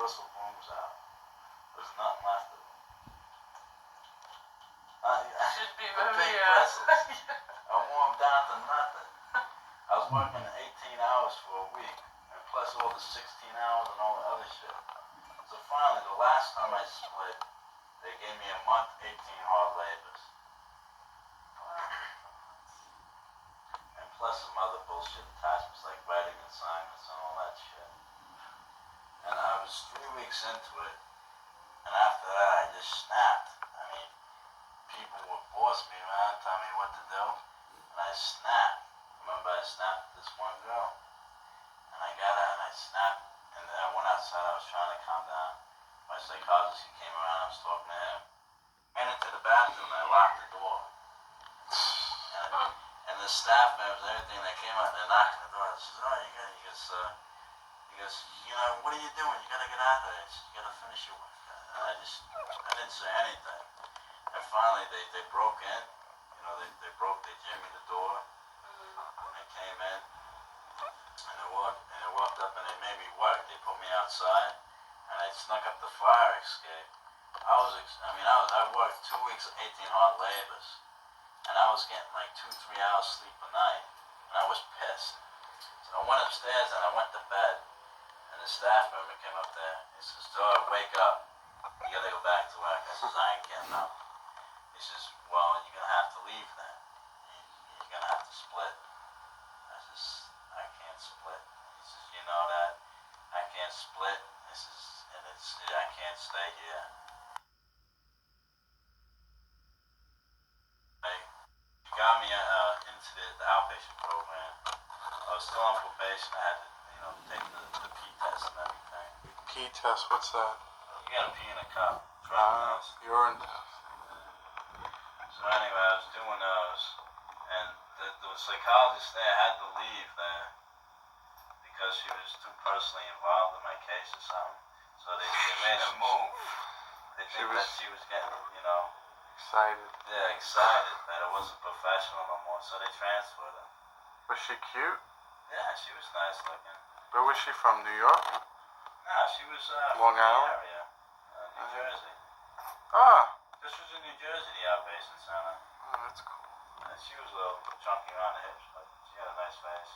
bristle booms out. There's nothing left of them. Should be The very big bristles. I wore them down to nothing. I was working 18 hours for a week, and plus all the 16 hours and all the other shit. So finally, the last time I split, they gave me a month, 18 hard labors. And plus some other bullshit attachments like writing assignments and all that shit. And I was 3 weeks into it, and after that I just snapped. I mean, people would boss me around, tell me what to do, and I snapped. Remember I snapped at this one girl, and I got out and I snapped, and then I went outside, I was trying to calm down. My psychologist, he came around, I was talking to him, went into the bathroom and I locked the door. And the staff members and everything, they came out and they're knocking the door. I says, oh, he goes, you know, what are you doing? You gotta get out of there. You gotta finish your work. And I didn't say anything. And finally they broke in, you know, they jammed me the door, and they came in, and they walked up and they made me work. They put me outside, and I snuck up the fire escape. I worked 2 weeks, 18 hard labors, and I was getting like 2-3 hours sleep a night, and I was pissed. So I went upstairs and I went to bed, and the staff member came up there. He says, "Dog, wake up. You gotta go back to work." I says, "I ain't getting up." He says, "Well, you're gonna have to leave then. You're gonna have to split." I says, "I can't split." He says, "You know that I can't split." He says, I can't stay here. He got me into the outpatient program. I was still on probation. I had to, take the P test and everything. P test, what's that? You gotta pee in a cup. Urine test. So anyway, I was doing those, and the psychologist there had to leave there because she was too personally involved in my case or something. So they made a move. They think that she was getting, Excited. Yeah, excited that it wasn't professional no more. So they transferred her. Was she cute? Yeah, she was nice looking. Where was she from, New York? No, she was Long from the Island? area, New Jersey. Ah. This was in New Jersey, the outpatient center. Oh, that's cool. And she was a little chunky around the hips, but she had a nice face.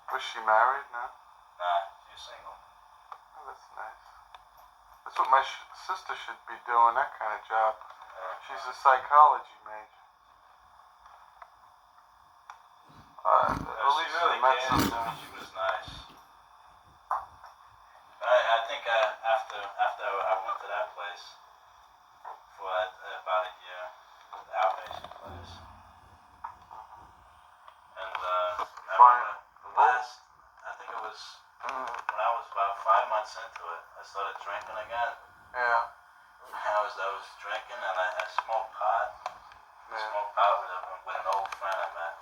Was she married? No? Nah, she was single. Oh, that's nice. That's what my sister should be doing, that kind of job. She's a psychology major. At least really met cared. some. She was nice. I think after I went to that place for about a year, the outpatient place, and I think it was when I was about 5 months into it, I started drinking again. Yeah. I was drinking and I smoked pot. I smoked pot with an old friend I met.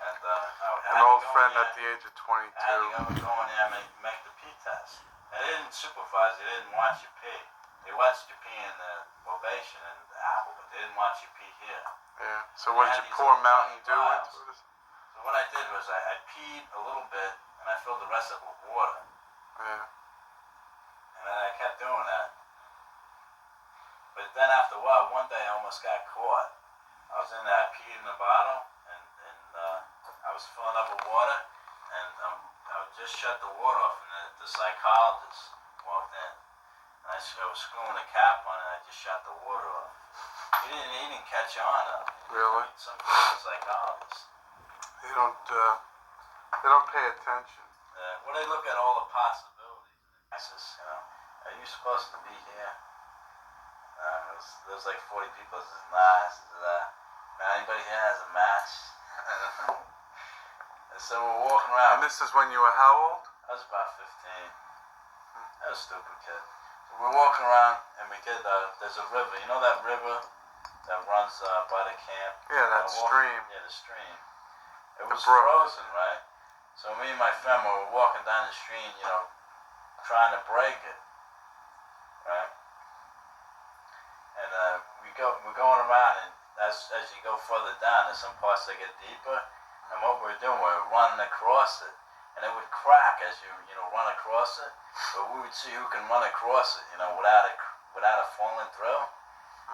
And an old friend at the age of 22. I had to go in there and make the pee test. And they didn't supervise, they didn't watch you pee. They watched you pee in the probation and the apple, but they didn't watch you pee here. Yeah. So what did you pour Mountain Dew into it? So what I did was I peed a little bit and I filled the rest of it with water. Yeah. And then I kept doing that. But then after a while, one day I almost got caught. I was in there, I peed in the bottle, and I was filling up with water, and I just shut the water off, and the psychologist walked in. And I was screwing the cap on, and I just shut the water off. He didn't catch on. Really? Some psychologists. They don't pay attention. Well, they look at all the possibilities. I says, are you supposed to be here? There's like 40 people. This is nice. Anybody here has a match? And so we're walking around. And this is when you were how old? I was about 15. I was a stupid kid. So we're walking around and we get there's a river. You know that river that runs by the camp? Yeah, that stream. Yeah, the stream. It was frozen, right? So me and my friend were walking down the stream, trying to break it, right? And we're going around, and as you go further down, there's some parts that get deeper. And what we're doing, we're running across it. and it would crack as you run across it. But we would see who can run across it, without it falling through.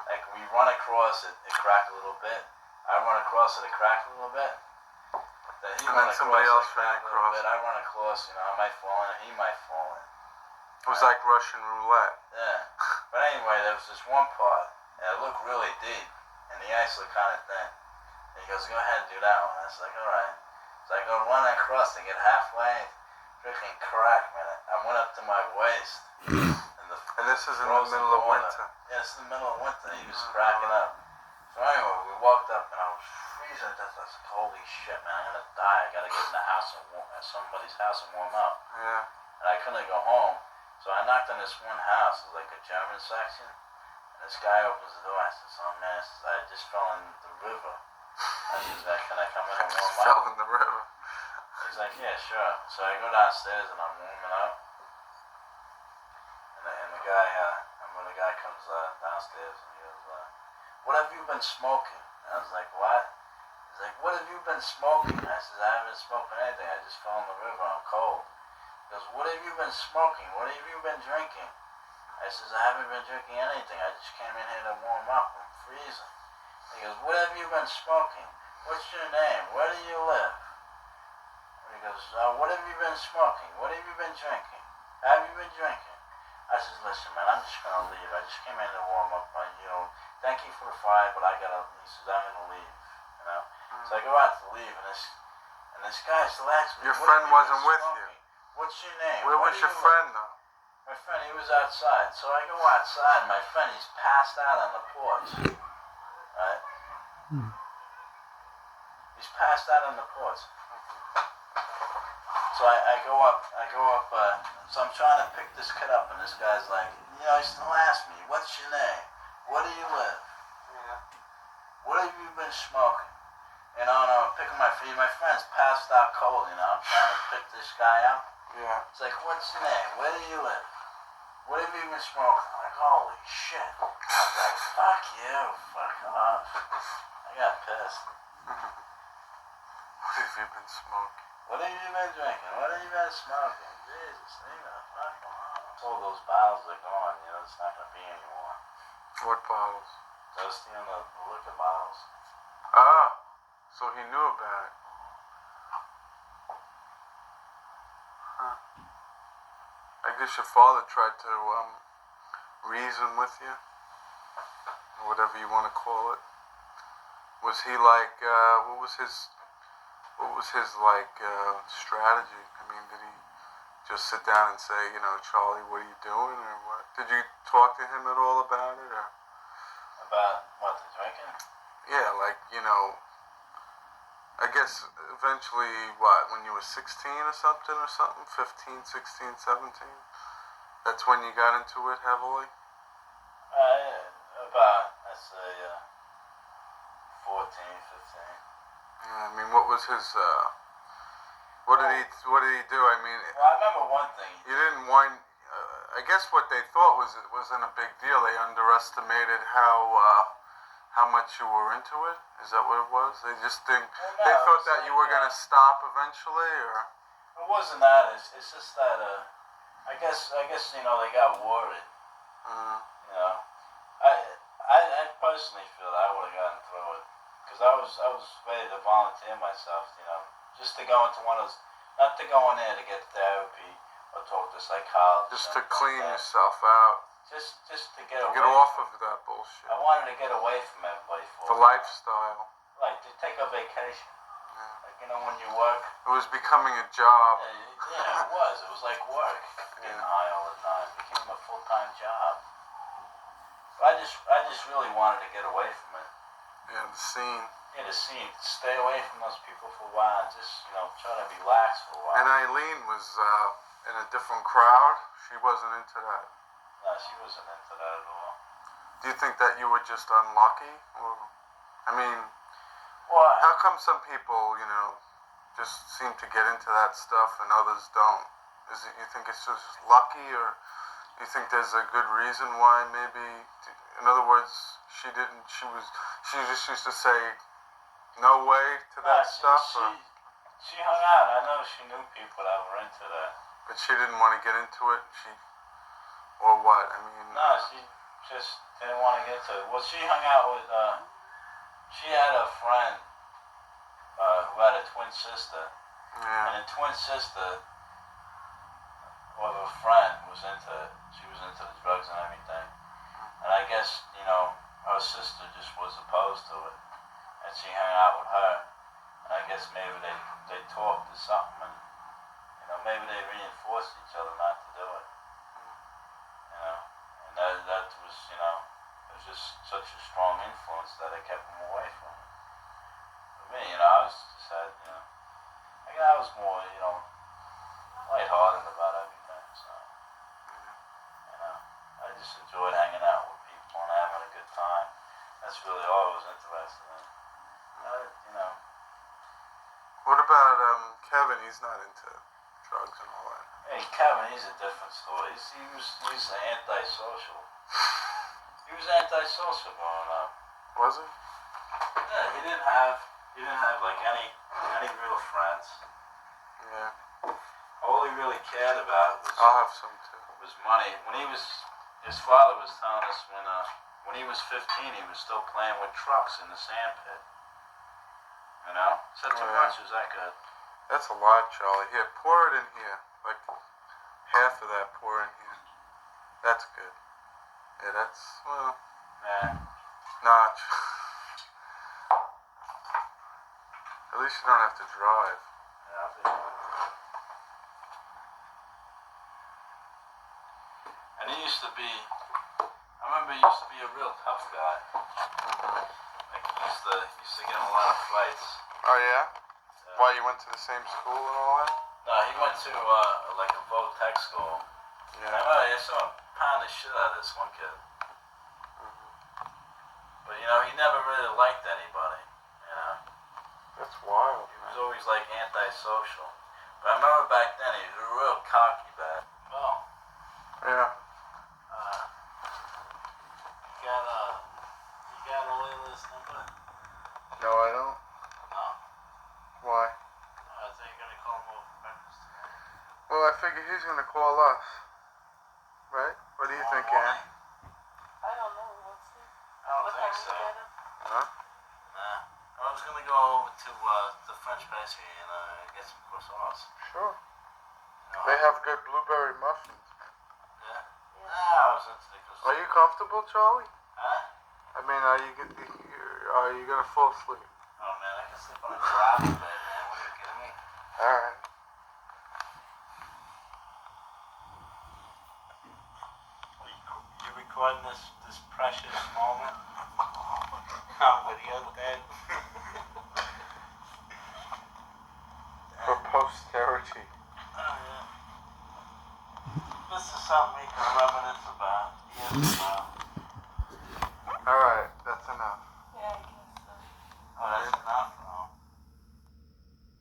Like we run across it, it cracked a little bit. I run across it, it cracked a little bit. Then he And run then somebody across else it, ran cracked a little across bit. I run across, I might fall in, he might fall in. It was like Russian roulette. Yeah. But anyway, there was this one part, and it looked really deep, and the ice looked kind of thin. And he goes, go ahead and do that one. I was like, all right. So I go running across to get halfway, freaking crack, man. I went up to my waist. And this is in the middle of winter. Yeah, it's in the middle of winter. He was cracking up. So anyway, we walked up, and I was freezing to death. I was like, holy shit, man, I'm going to die. I got to get in the house and somebody's house and warm up. Yeah. And I couldn't go home. So I knocked on this one house, it was like a German section, and this guy opens the door. I said, oh man, I just fell in the river. I said, can I come in and warm up? Fell in the river. He's like, yeah, sure. So I go downstairs and I'm warming up, and the guy comes downstairs and he goes, what have you been smoking? And I was like, what? He's like, what have you been smoking? I said, I haven't smoked anything, I just fell in the river, I'm cold. He goes, what have you been smoking? What have you been drinking? I says, I haven't been drinking anything. I just came in here to warm up. I'm freezing. He goes, what have you been smoking? What's your name? Where do you live? And he goes, what have you been smoking? What have you been drinking? Have you been drinking? I says, listen, man, I'm just going to leave. I just came in to warm up. Thank you for the fire, but I got to, he says, I'm going to leave, So I go out to leave, and this guy still asks me, Your friend wasn't with you. What's your name? Where was your friend, though? My friend, he was outside. So I go outside, and my friend, he's passed out on the porch. Right? He's passed out on the porch. So I go up, so I'm trying to pick this kid up, and this guy's like, he still asks me, what's your name? Where do you live? Yeah. What have you been smoking? I'm picking my friend's passed out cold, I'm trying to pick this guy up. Yeah. It's like, what's your name? Where do you live? What have you been smoking? I'm like, holy shit. I was like, fuck you, fuck off. I got pissed. What have you been smoking? What have you been drinking? What have you been smoking? Jesus, leave the fuck alone. All those bottles are gone, it's not gonna be anymore. What bottles? Just, the liquor bottles. Ah, so he knew about it. Huh. I guess your father tried to reason with you, or whatever you want to call it. Was he like, what was his strategy? I mean, did he just sit down and say, Charlie, what are you doing, or what? Did you talk to him at all about it, or? About what, the drinking? Yeah, I guess eventually, when you were 16 or something, 15, 16, 17? That's when you got into it heavily? About, I'd say, 14, 15. Yeah, I mean, what was his, what did he do? I mean, well, I remember one thing. You didn't wind, I guess what they thought was it wasn't a big deal. They underestimated how much you were into it. Is that what it was? They just didn't, they thought that you were going to stop eventually, or? It wasn't that, it's just that, I guess, they got worried. I personally feel that I would have gotten through it. Because I was ready to volunteer myself, just to go into one of those, not to go in there to get therapy or talk to a psychologist. Just to clean yourself out. Just to get away. Get off of that bullshit. I wanted to get away from everybody The lifestyle. Like, to take a vacation. Yeah. Like, when you work. It was becoming a job. Yeah, it was. It was like work. Getting high all the time. It became a full-time job. But I just really wanted to get away from it. Yeah, the scene. Yeah, the scene. Stay away from those people for a while. Just, try to relax for a while. And Eileen was in a different crowd. She wasn't into that. No, she wasn't into that at all. Do you think that you were just unlucky? Or, I mean, well, how come some people, just seem to get into that stuff and others don't? Is it, you think it's just lucky, or you think there's a good reason why maybe, in other words, she just used to say no way to that stuff? She hung out. I know she knew people that were into that. But she didn't want to get into it. Or what? I mean. No, she just didn't want to get into it. Well, she hung out with. She had a friend who had a twin sister, Yeah. and the twin sister of a friend was into. She was into the drugs and everything, and I guess her sister just was opposed to it, and she hung out with her. And I guess maybe they talked or something, and maybe they reinforced each other not to do it. And that was it was just such a strong influence that I kept them away from it. For me, I was just had I was more lighthearted about everything. So I just enjoyed hanging out with people and having a good time. That's really all I was interested in. What about Kevin? He's not into drugs and all that. Hey, Kevin, he's a different story. He's antisocial. He was antisocial growing up. Was he? Yeah, he didn't have like any real friends. Yeah. All he really cared about I'll have some too. was money. His father was telling us when he was 15, he was still playing with trucks in the sand pit. Such a bunch was that good. That's a lot, Charlie. Here, pour it in here. Like half of that, pour in here. That's good. Yeah, that's Yeah. notch. At least you don't have to drive. Yeah. And he used to be. I remember he used to be a real tough guy. Like he used to get in a lot of fights. Oh yeah? Why, you went to the same school and all that? No, he went to like a Vo-Tech school. Yeah. I remember I saw him pound the shit out of this one kid. But he never really liked anybody. That's wild. He was always like antisocial. But I remember back then he was a real cocky bad. Well, Yeah. you got Layla's number? No, I don't. No. Why? I thought you were gonna call him over for breakfast tonight. Well, I figure he's gonna call us. Right? What do you think, Ann? I don't know. We'll see. I don't What think time so. you get him? Huh? Nah. I was gonna go over to the French pastry and get some croissants. Sure. They have good blueberry muffins. Yeah. I was into the croissants. Are you comfortable, Charlie? Huh? I mean, are you gonna fall asleep? Oh man, I can sleep on a travel bed, man. What are you kidding me? All right. You recording this precious moment? Oh, video dead. For posterity. Oh yeah. This is something we can reminisce about. Years from now. All right, that's enough.